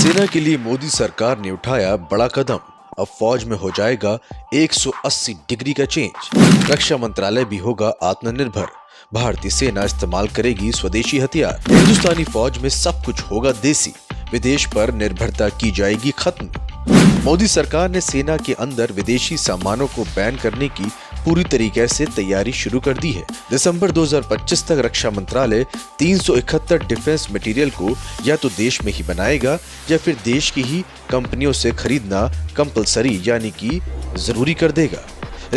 सेना के लिए मोदी सरकार ने उठाया बड़ा कदम। अब फौज में हो जाएगा 180 डिग्री का चेंज। रक्षा मंत्रालय भी होगा आत्मनिर्भर। भारतीय सेना इस्तेमाल करेगी स्वदेशी हथियार। हिंदुस्तानी फौज में सब कुछ होगा देसी। विदेश पर निर्भरता की जाएगी खत्म। मोदी सरकार ने सेना के अंदर विदेशी सामानों को बैन करने की पूरी तरीके से तैयारी शुरू कर दी है। दिसंबर 2025 तक रक्षा मंत्रालय 371 डिफेंस मटेरियल को या तो देश में ही बनाएगा या फिर देश की ही कंपनियों से खरीदना कंपलसरी यानी कि जरूरी कर देगा।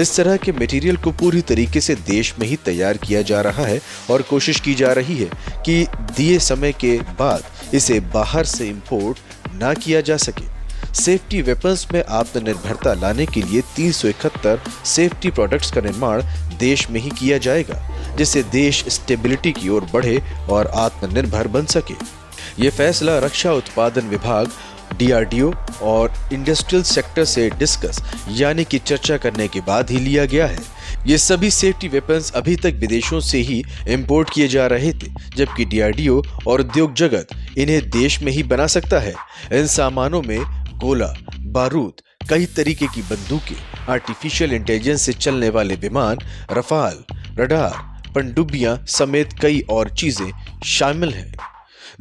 इस तरह के मटेरियल को पूरी तरीके से देश में ही तैयार किया जा रहा है और कोशिश की जा रही है कि दिए समय के बाद इसे बाहर से इंपोर्ट ना किया जा सके। सेफ्टी वेपन्स में आत्मनिर्भरता लाने के लिए 371 सेफ्टी प्रोडक्ट्स का निर्माण देश में ही किया जाएगा, जिससे देश स्टेबिलिटी की ओर बढ़े और आत्मनिर्भर बन सके। ये फैसला रक्षा उत्पादन विभाग, DRDO और इंडस्ट्रियल सेक्टर से डिस्कस यानी कि चर्चा करने के बाद ही लिया गया है। ये सभी सेफ्टी वेपन्स अभी तक विदेशों से ही इंपोर्ट किए जा रहे थे, जबकि DRDO और उद्योग जगत इन्हें देश में ही बना सकता है। इन सामानों में गोला बारूद, कई तरीके की बंदूकें, आर्टिफिशियल इंटेलिजेंस से चलने वाले विमान, रफाल, रडार, पनडुब्बियां समेत कई और चीजें शामिल हैं।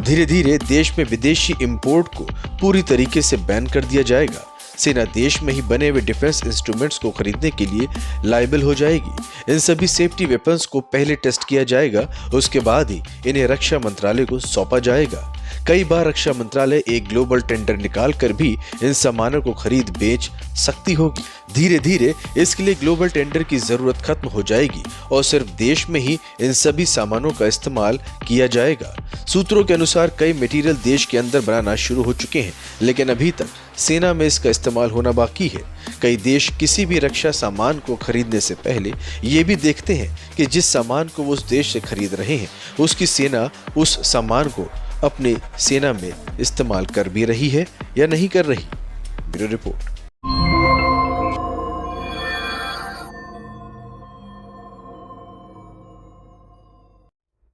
धीरे धीरे देश में विदेशी इंपोर्ट को पूरी तरीके से बैन कर दिया जाएगा। सेना देश में ही बने हुए डिफेंस इंस्ट्रूमेंट्स को खरीदने के लिए लायबल हो जाएगी। इन सभी सेफ्टी वेपन्स को पहले टेस्ट किया जाएगा, उसके बाद ही इन्हें रक्षा मंत्रालय को सौंपा जाएगा। कई बार रक्षा मंत्रालय एक ग्लोबल टेंडर निकाल कर भी इन सामानों को खरीद बेच सकती होगी। धीरे धीरे इसके लिए ग्लोबल टेंडर की जरूरत खत्म हो जाएगी और सिर्फ देश में ही इन सभी सामानों का इस्तेमाल किया जाएगा। सूत्रों के अनुसार कई मटेरियल देश के अंदर बनाना शुरू हो चुके हैं, लेकिन अभी तक सेना में इसका इस्तेमाल होना बाकी है। कई देश किसी भी रक्षा सामान को खरीदने से पहले ये भी देखते हैं कि जिस सामान को वो उस देश से खरीद रहे हैं उसकी सेना उस सामान को अपनी सेना में इस्तेमाल कर भी रही है या नहीं कर रही। Bureau report.